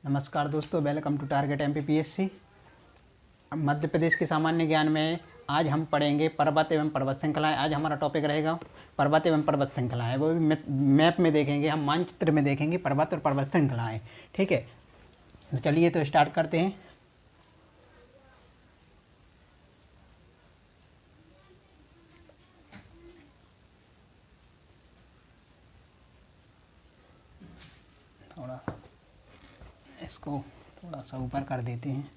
नमस्कार दोस्तों, welcome to target MPPSC. Madhya Pradesh के सामान्य ज्ञान में आज हम पढ़ेंगे पर्वत एवं पर्वत श्रृंखलाएं। आज हमारा टॉपिक रहेगा पर्वत एवं पर्वत श्रृंखलाएं। वो भी मैप में देखेंगे, हम मानचित्र में देखेंगे पर्वत और पर्वत श्रृंखलाएं। ठीक है, तो चलिए तो स्टार्ट करते हैं। थोड़ा सा इसको थोड़ा सा ऊपर कर देते हैं।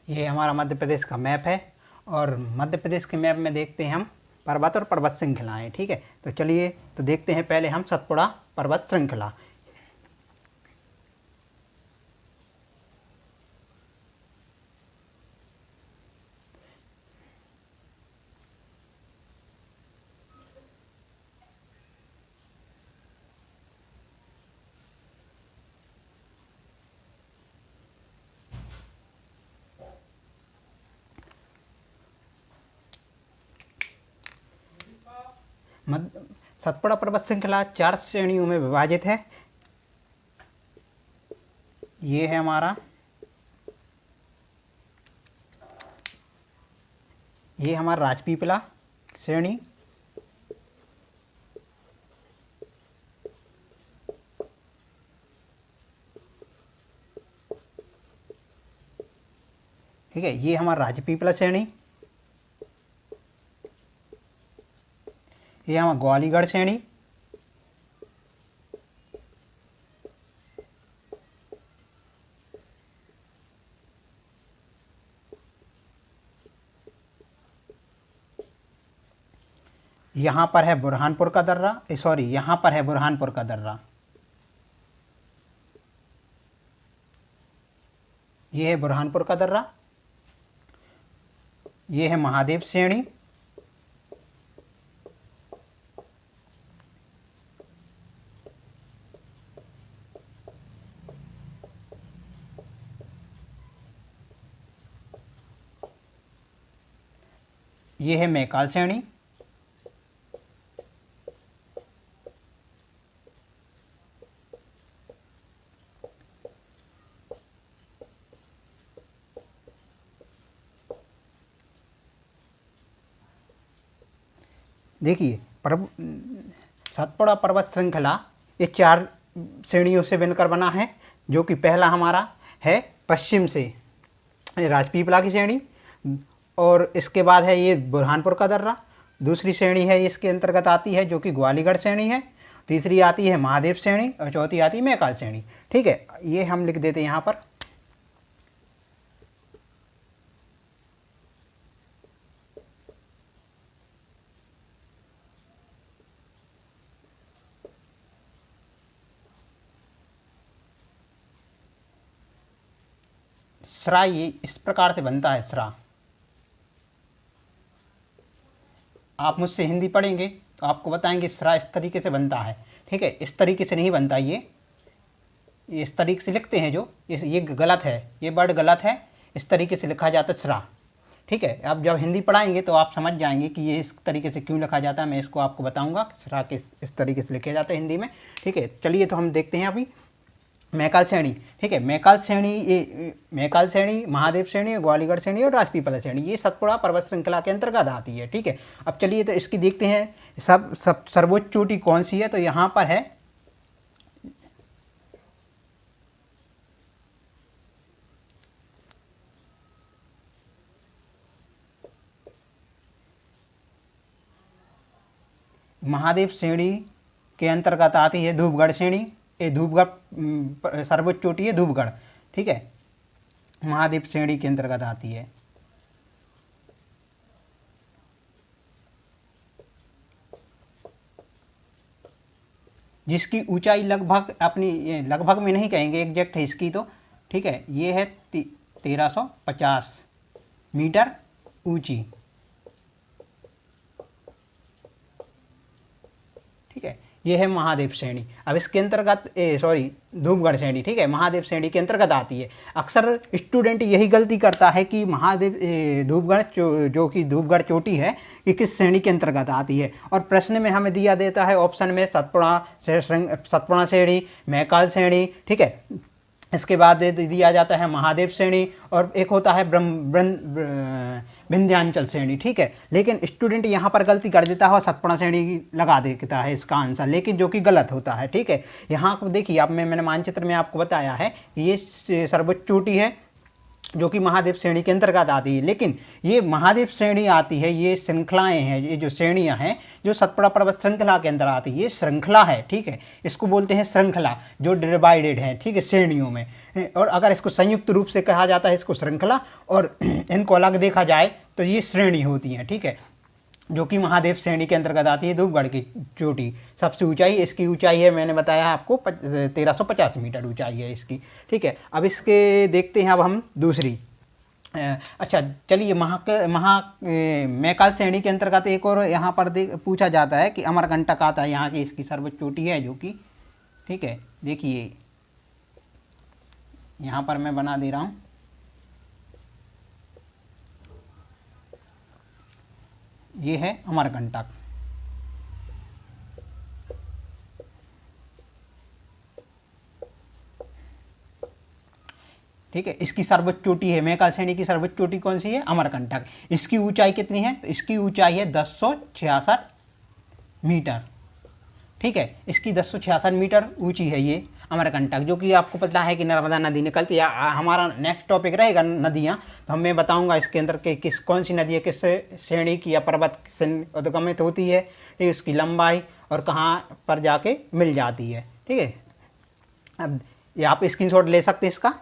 ये हमारा मध्य प्रदेश का मैप है और मध्य प्रदेश के मैप में देखते हैं हम पर्वत और पर्वत श्रृंखलाएं। ठीक है, तो चलिए तो देखते हैं पहले हम सतपुड़ा पर्वत श्रृंखला। सतपुड़ा पर्वत श्रृंखला 4 श्रेणियों में विभाजित है। ये है हमारा, ये हमारा राजपीपला श्रेणी, ठीक है। ये हमारा राजपीपला श्रेणी, ये हमारा ग्वालीगढ़ श्रेणी, यहाँ पर है बुरहानपुर का दर्रा, सॉरी यहाँ पर है बुरहानपुर का दर्रा, ये है बुरहानपुर का दर्रा, ये है महादेव श्रेणी, ये है मैकाल श्रेणी, देखिए सतपुड़ा पर्वत श्रृंखला ये 4 श्रेणियों से बनकर बना है। जो कि पहला हमारा है पश्चिम से राजपीपला की श्रेणी, और इसके बाद है ये बुरहानपुर का दर्रा। दूसरी श्रेणी है इसके अंतर्गत आती है जो कि ग्वालीगढ़ श्रेणी है। तीसरी आती है महादेव श्रेणी और चौथी आती है मैकाल श्रेणी। ठीक है, ये हम लिख देते हैं यहाँ पर। स्रा ये इस प्रकार से बनता है। स्रा आप मुझसे हिंदी पढ़ेंगे तो आपको बताएंगे स्रा इस तरीके से बनता है। ठीक है, इस तरीके से नहीं बनता, ये इस तरीके से लिखते हैं जो ये गलत है, ये वर्ड गलत है। इस तरीके से लिखा जाता है स्रा। ठीक है, आप जब हिंदी पढ़ाएंगे तो आप समझ जाएंगे कि ये इस तरीके से क्यों लिखा जाता है। मैं इसको आपको बताऊंगा स्रा के इस तरीके से लिखा जाता है हिंदी में। ठीक है, चलिए तो हम देखते हैं अभी मैकाल श्रेणी। ठीक है, मैकाल श्रेणी, ये मैकाल श्रेणी, महादेव श्रेणी, ग्वालीगढ़ श्रेणी और राजपीपला श्रेणी ये सतपुड़ा पर्वत श्रृंखला के अंतर्गत आती है। ठीक है, अब चलिए तो इसकी देखते हैं सब सर्वोच्च चोटी कौन सी है। तो यहाँ पर है महादेव श्रेणी के अंतर्गत आती है धूपगढ़ श्रेणी। ये धूपगढ़ सर्वोच्च चोटी है धूपगढ़। ठीक है, महादेव श्रेणी के अंतर्गत आती है। जिसकी ऊंचाई लगभग अपनी लगभग में नहीं कहेंगे, एग्जैक्ट है इसकी तो, ठीक है। ये है 1350 मीटर ऊंची, ठीक है। ये है महादेव श्रेणी। अब इसके अंतर्गत धूपगढ़ श्रेणी, ठीक है, महादेव श्रेणी के अंतर्गत आती है। अक्सर स्टूडेंट यही गलती करता है कि महादेव धूपगढ़ जो कि धूपगढ़ चोटी है कि किस श्रेणी के अंतर्गत आती है, और प्रश्न में हमें दिया देता है ऑप्शन में सतपुड़ा श्रेणी, महाकाल श्रेणी, ठीक है। इसके बाद दिया जाता है महादेव श्रेणी, और एक होता है विंध्याचल श्रेणी, ठीक है। लेकिन स्टूडेंट यहाँ पर गलती कर देता है और सतपुड़ा श्रेणी लगा देता है इसका आंसर, लेकिन जो कि गलत होता है, ठीक है। यहाँ देखिए, आप मैंने मानचित्र में आपको बताया है कि ये सर्वोच्च चोटी है जो कि महादेव श्रेणी के अंतर्गत आती है, लेकिन ये महादेव श्रेणी आती है, ये श्रृंखलाएं हैं, ये जो श्रेणियां हैं जो सतपुड़ा पर्वत श्रृंखला के अंदर आती है, ये श्रृंखला है, ठीक है। इसको बोलते हैं श्रृंखला, जो डिवाइडेड है, ठीक है, श्रेणियों में। और अगर इसको संयुक्त रूप से कहा जाता है इसको श्रृंखला, और इनको अलग देखा जाए तो ये श्रेणी होती हैं, ठीक है, जो कि महादेव श्रेणी के अंतर्गत आती है। धूपगढ़ की चोटी सबसे ऊंचाई, इसकी ऊंचाई है मैंने बताया आपको 1350 मीटर ऊंचाई है इसकी, ठीक है। अब इसके देखते हैं अब हम दूसरी। अच्छा चलिए, महाकाल श्रेणी के अंतर्गत एक और यहाँ पर पूछा जाता है कि अमरकंटक आता है, यहाँ की इसकी सर्वोच्च चोटी है जो कि, ठीक है, देखिए यहाँ पर मैं बना दे रहा हूँ, ये है अमरकंटक, ठीक है। इसकी सर्वोच्च चोटी है, महाकाल श्रेणी की सर्वोच्च चोटी कौन सी है? अमरकंटक। इसकी ऊंचाई कितनी है? तो इसकी ऊंचाई है 1066 मीटर, ठीक है। इसकी 1066 मीटर ऊंची है ये अमरकंटक, जो कि आपको पता है कि नर्मदा नदी निकलती है। हमारा नेक्स्ट टॉपिक रहेगा नदियाँ, तो मैं बताऊंगा इसके अंदर के कौन सी नदी है किस श्रेणी की या पर्वत से उद्गमित होती है, ठीक है, उसकी लंबाई और कहाँ पर जाके मिल जाती है, ठीक है। अब ये आप स्क्रीनशॉट ले सकते हैं इसका।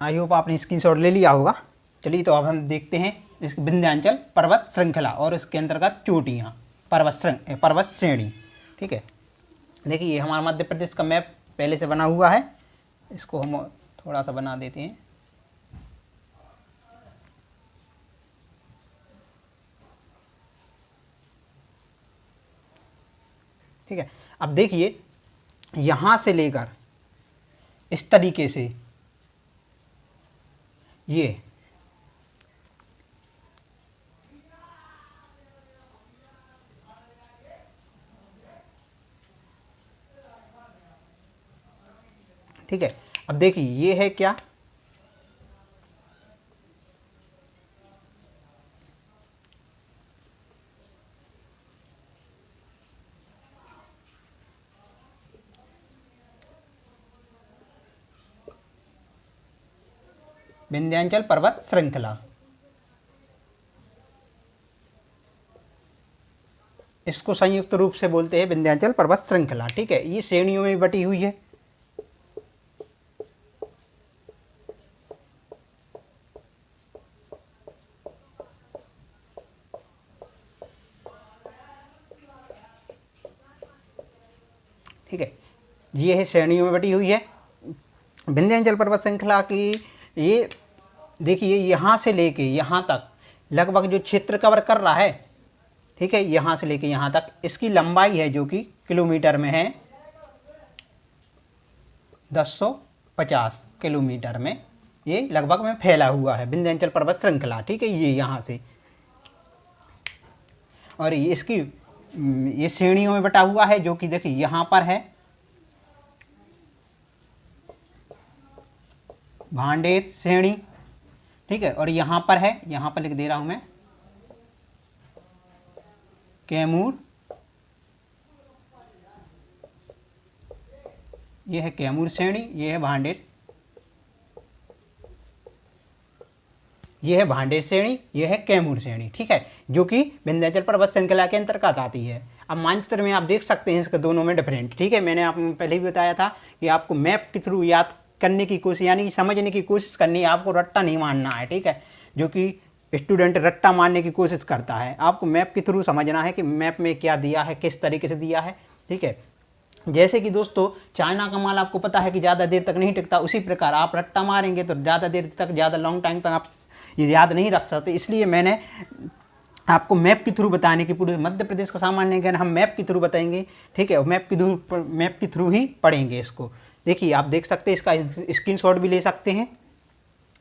आई होप आपने स्क्रीनशॉट ले लिया होगा। चलिए, तो अब हम देखते हैं इस विंध्याचल पर्वत श्रृंखला और इसके अंतर्गत चोटियाँ, पर्वत श्रेणी, ठीक है। देखिए, ये हमारा मध्य प्रदेश का मैप पहले से बना हुआ है, इसको हम थोड़ा सा बना देते हैं। ठीक है, अब देखिए यहाँ से लेकर इस तरीके से ये ठीक है। अब देखिए ये है क्या, विंध्याचल पर्वत श्रृंखला। इसको संयुक्त रूप से बोलते हैं विंध्याचल पर्वत श्रृंखला, ठीक है। ये श्रेणियों में बटी हुई है, ठीक है। ये है श्रेणियों में बटी हुई है विंध्याचल पर्वत श्रृंखला की। ये देखिए यहाँ से लेके यहाँ तक लगभग जो क्षेत्र कवर कर रहा है, ठीक है, यहाँ से लेके यहाँ तक इसकी लंबाई है जो कि किलोमीटर में है 1050 किलोमीटर में ये लगभग में फैला हुआ है विंध्याचल पर्वत श्रृंखला, ठीक है। ये यहाँ से और ये इसकी ये श्रेणियों में बटा हुआ है जो कि देखिए यहाँ पर है भांडेर श्रेणी, ठीक है, और यहाँ पर है, यहाँ पर लिख दे रहा हूँ मैं कैमूर, ये है कैमूर श्रेणी, ये है भांडेर, ये है भांडेर श्रेणी, ये है कैमूर श्रेणी, ठीक है, जो कि विंध्याचल पर्वत श्रृंखला के अंतर्गत आती है। अब मानचित्र में आप देख सकते हैं इसके दोनों में डिफरेंट, ठीक है। मैंने आपको पहले भी बताया था कि आपको मैप के थ्रू याद करने की कोशिश, यानी कि समझने की कोशिश करनी है, आपको रट्टा नहीं मानना है, ठीक है। जो कि स्टूडेंट रट्टा मारने की कोशिश करता है। आपको मैप के थ्रू समझना है कि मैप में क्या दिया है, किस तरीके से दिया है, ठीक है। जैसे कि दोस्तों चाइना का माल आपको पता है कि ज़्यादा देर तक नहीं टिकता, उसी प्रकार आप रट्टा मारेंगे तो ज़्यादा देर तक, ज़्यादा लॉन्ग टाइम तक आप ये याद नहीं रख सकते। इसलिए मैंने आपको मैप के थ्रू बताने की, पूरे मध्य प्रदेश का सामान्य ज्ञान हम मैप के थ्रू बताएंगे, ठीक है। और मैप के थ्रू ही पढ़ेंगे इसको। देखिए आप देख सकते हैं, इसका स्क्रीनशॉट भी ले सकते हैं।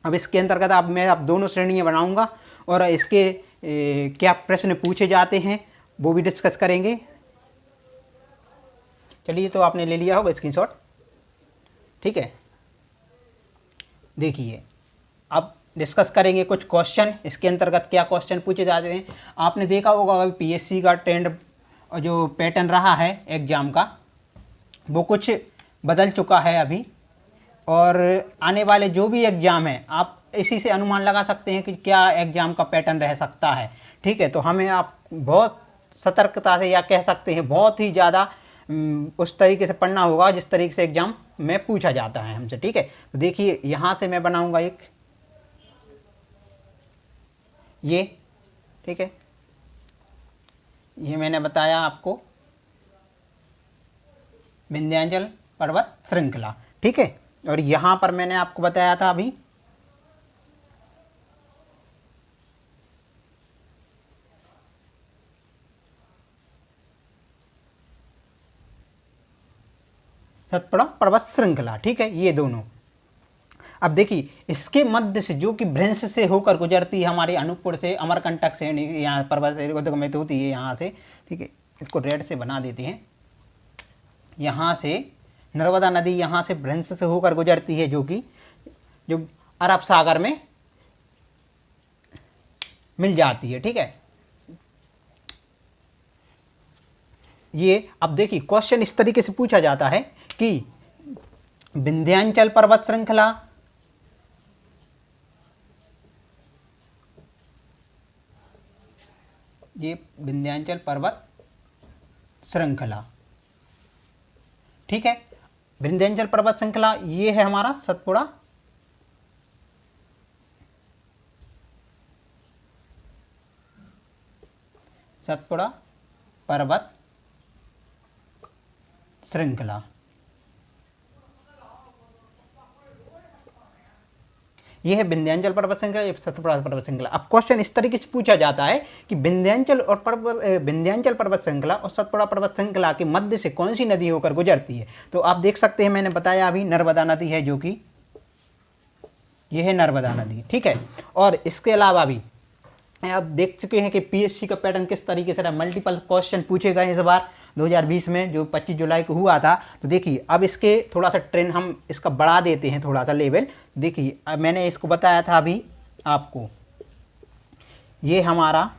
अब इसके अंतर्गत मैं आप दोनों श्रेणियाँ बनाऊंगा और इसके क्या प्रश्न पूछे जाते हैं वो भी डिस्कस करेंगे। चलिए, तो आपने ले लिया होगा स्क्रीनशॉट, ठीक है। देखिए अब डिस्कस करेंगे कुछ क्वेश्चन, इसके अंतर्गत क्या क्वेश्चन पूछे जाते हैं। आपने देखा होगा अभी पीएससी का ट्रेंड जो पैटर्न रहा है एग्ज़ाम का, वो कुछ बदल चुका है अभी, और आने वाले जो भी एग्ज़ाम है आप इसी से अनुमान लगा सकते हैं कि क्या एग्ज़ाम का पैटर्न रह सकता है, ठीक है। तो हमें आप बहुत सतर्कता से, या कह सकते हैं बहुत ही ज़्यादा उस तरीके से पढ़ना होगा जिस तरीके से एग्ज़ाम में पूछा जाता है हमसे, ठीक है। तो देखिए यहाँ से मैं बनाऊँगा एक ये, ठीक है, ये मैंने बताया आपको विंध्याचल पर्वत श्रृंखला, ठीक है। और यहाँ पर मैंने आपको बताया था अभी सतपुड़ा पर्वत श्रृंखला, ठीक है, ये दोनों। अब देखिए इसके मध्य से जो कि भ्रंश से होकर गुजरती है हमारे अनूपपुर से, अमरकंटक से, यहाँ पर्वत उद्गमित होती है यहाँ से, ठीक है। इसको रेड से बना देते हैं। यहाँ से नर्मदा नदी यहाँ से भ्रंश से होकर गुजरती है, जो अरब सागर में मिल जाती है, ठीक है। ये अब देखिए क्वेश्चन इस तरीके से पूछा जाता है कि विंध्याचल पर्वत श्रृंखला, ये विंध्याचल पर्वत श्रृंखला, ठीक है। विंध्याचल पर्वत श्रृंखला ये है हमारा सतपुड़ा पर्वत श्रृंखला, यह है विंध्याचल पर्वत श्रृंखला, सतपुड़ा पर्वत श्रृंखला। अब क्वेश्चन इस तरीके से पूछा जाता है कि विंध्याचल पर्वत श्रृंखला और सतपुड़ा पर्वत श्रृंखला के मध्य से कौन सी नदी होकर गुजरती है। तो आप देख सकते हैं, मैंने बताया अभी नर्मदा नदी है, जो कि यह है नर्मदा नदी, ठीक है। और इसके अलावा भी आप देख चुके हैं कि पीएससी का पैटर्न किस तरीके से मल्टीपल क्वेश्चन पूछे गए इस बार 2020 में, जो 25 जुलाई को हुआ था। तो देखिए अब इसके थोड़ा सा ट्रेंड हम इसका बढ़ा देते हैं, थोड़ा सा लेवल। देखिए अब मैंने इसको बताया था अभी आपको, ये हमारा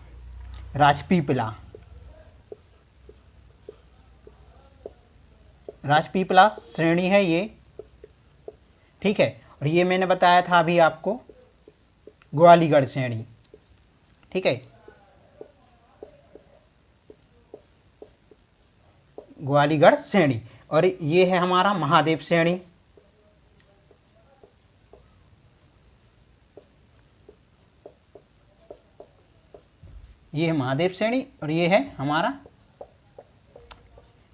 राजपीपला श्रेणी है ये, ठीक है। और ये मैंने बताया था अभी आपको ग्वालीगढ़ श्रेणी, ठीक है, ग्वालीगढ़ श्रेणी। और ये है हमारा महादेव श्रेणी, ये है महादेव श्रेणी, और ये है हमारा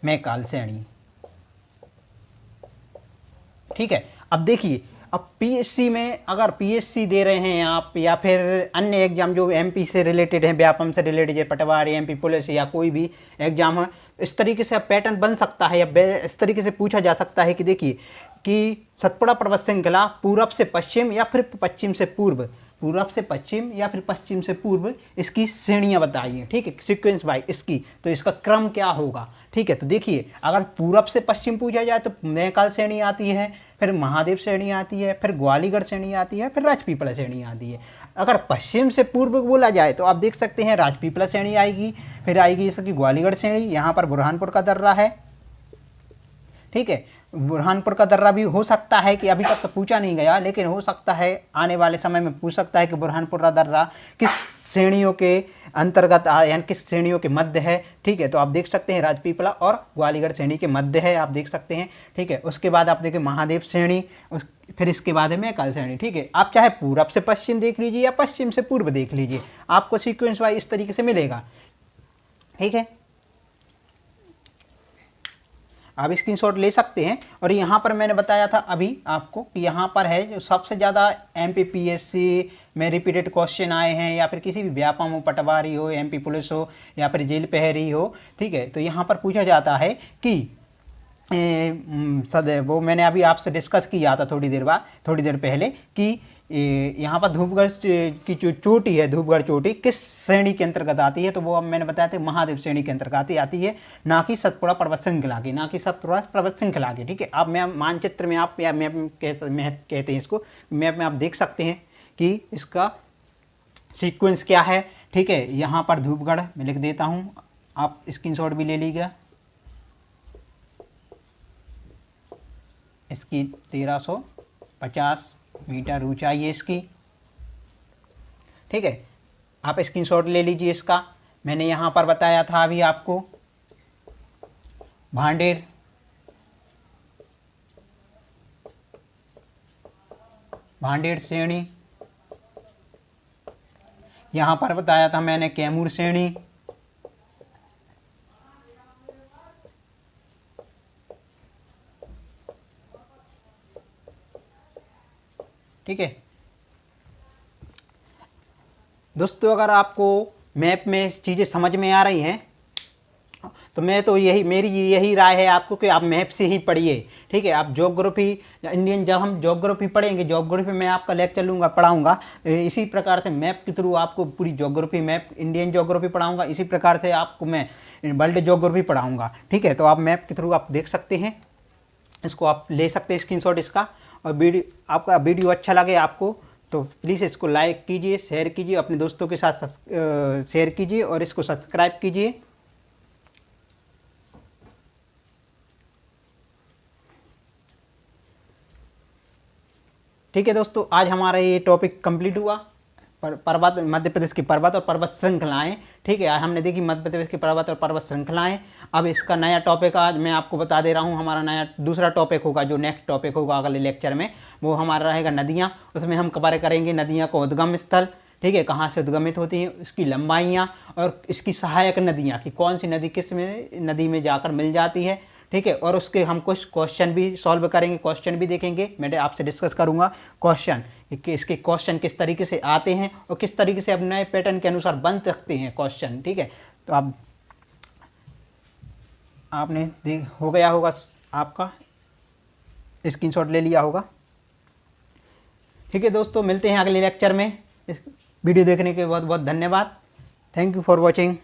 मैकाल श्रेणी, ठीक है। अब देखिए अब पीएससी में अगर पीएससी दे रहे हैं आप, या फिर अन्य एग्जाम जो एमपी से रिलेटेड है, व्यापम से रिलेटेड है, पटवारी, एमपी पुलिस या कोई भी एग्जाम है, इस तरीके से पैटर्न बन सकता है, या इस तरीके से पूछा जा सकता है कि देखिए कि सतपुड़ा पर्वत श्रृंखला पूरब से पश्चिम या फिर पश्चिम से पूर्व, पूरब से पश्चिम या फिर पश्चिम से पूर्व इसकी श्रेणियाँ बताइए, ठीक है, सीक्वेंस बाय इसकी, तो इसका क्रम क्या होगा, ठीक है। तो देखिए अगर पूरब से पश्चिम पूछा जाए तो मैकाल श्रेणी आती है, फिर महादेव श्रेणी आती है, फिर ग्वालीगढ़ श्रेणी आती है, फिर राजपीपला श्रेणी आती है। अगर पश्चिम से पूर्व बोला जाए तो आप देख सकते हैं राजपीपला श्रेणी आएगी, फिर आएगी इसकी ग्वालीगढ़ श्रेणी, यहाँ पर बुरहानपुर का दर्रा है, ठीक है। बुरहानपुर का दर्रा भी हो सकता है कि अभी तक तो पूछा नहीं गया, लेकिन हो सकता है आने वाले समय में पूछ सकता है कि बुरहानपुर का दर्रा किस श्रेणियों के अंतर्गत यानी किस श्रेणियों के मध्य है। ठीक है, तो आप देख सकते हैं राजपीपला और ग्वालियर श्रेणी के मध्य है, आप देख सकते हैं। ठीक है, उसके बाद आप देखिए महादेव श्रेणी, फिर इसके बाद है मैकाल श्रेणी। ठीक है, आप चाहे पूरब से पश्चिम देख लीजिए या पश्चिम से पूर्व देख लीजिए, आपको सीक्वेंस वाइज इस तरीके से मिलेगा। ठीक है, आप स्क्रीनशॉट ले सकते हैं। और यहाँ पर मैंने बताया था अभी आपको कि यहाँ पर है जो सबसे ज़्यादा MPPSC में रिपीटेड क्वेश्चन आए हैं, या फिर किसी भी व्यापम हो, पटवारी हो, MP पुलिस हो, या फिर जेल प्रहरी हो। ठीक है, तो यहाँ पर पूछा जाता है कि वो मैंने अभी आपसे डिस्कस किया था थोड़ी देर पहले कि यहाँ पर धूपगढ़ की जो चोटी है, धूपगढ़ चोटी किस श्रेणी के अंतर्गत आती है, तो वो अब मैंने बताया था महादेव श्रेणी के अंतर्गत आती है, ना कि सतपुड़ा पर्वत श्रृंखला की, ना कि सतपुड़ा पर्वत श्रृंखला की। ठीक है, आप मानचित्र में आप या मैप कहते हैं इसको, मैप में आप देख सकते हैं कि इसका सीक्वेंस क्या है। ठीक है, यहाँ पर धूपगढ़ मैं लिख देता हूँ, आप स्क्रीनशॉट भी ले लीजिएगा। इसकी 1350 मीटर ऊंचाई है इसकी। ठीक है, आप स्क्रीनशॉट ले लीजिए इसका। मैंने यहाँ पर बताया था अभी आपको भांडेर श्रेणी, यहाँ पर बताया था मैंने कैमूर श्रेणी। ठीक है दोस्तों, अगर आपको मैप में चीज़ें समझ में आ रही हैं तो मेरी यही राय है आपको कि आप मैप से ही पढ़िए। ठीक है, आप ज्योग्राफी जब हम ज्योग्राफी पढ़ेंगे, ज्योग्राफी में आपका लेक्चर लूँगा, पढ़ाऊँगा, इसी प्रकार से मैप के थ्रू आपको पूरी ज्योग्राफी, मैप इंडियन ज्योग्राफी पढ़ाऊँगा, इसी प्रकार से आपको मैं वर्ल्ड ज्योग्राफी पढ़ाऊँगा। ठीक है, तो आप मैप के थ्रू आप देख सकते हैं, इसको आप ले सकते हैं स्क्रीनशॉट इसका। और आपका वीडियो अच्छा लगे आपको तो प्लीज़ इसको लाइक कीजिए, शेयर कीजिए, अपने दोस्तों के साथ शेयर कीजिए और इसको सब्सक्राइब कीजिए। ठीक है दोस्तों, आज हमारा ये टॉपिक कंप्लीट हुआ, पर्वत, मध्य प्रदेश की पर्वत और पर्वत श्रृंखलाएँ। ठीक है, हमने देखी मध्य प्रदेश की पर्वत और पर्वत श्रृंखलाएँ। अब इसका नया टॉपिक आज मैं आपको बता दे रहा हूँ, हमारा नया दूसरा टॉपिक होगा, जो नेक्स्ट टॉपिक होगा अगले लेक्चर में, वो हमारा रहेगा नदियाँ। उसमें हम कवर करेंगे नदियाँ को उद्गम स्थल, ठीक है, कहाँ से उद्गमित होती हैं, उसकी लंबाइयाँ और इसकी सहायक नदियाँ कि कौन सी नदी किस में नदी में जाकर मिल जाती है। ठीक है, और उसके हम कुछ क्वेश्चन भी सॉल्व करेंगे, क्वेश्चन भी देखेंगे, मैं आपसे डिस्कस करूंगा क्वेश्चन कि इसके क्वेश्चन किस तरीके से आते हैं और किस तरीके से अब नए पैटर्न के अनुसार बन सकते हैं क्वेश्चन। ठीक है, तो आपने हो गया होगा, आपका स्क्रीनशॉट ले लिया होगा। ठीक है दोस्तों, मिलते हैं अगले लेक्चर में। इस वीडियो देखने के बहुत बहुत धन्यवाद। Thank you for watching.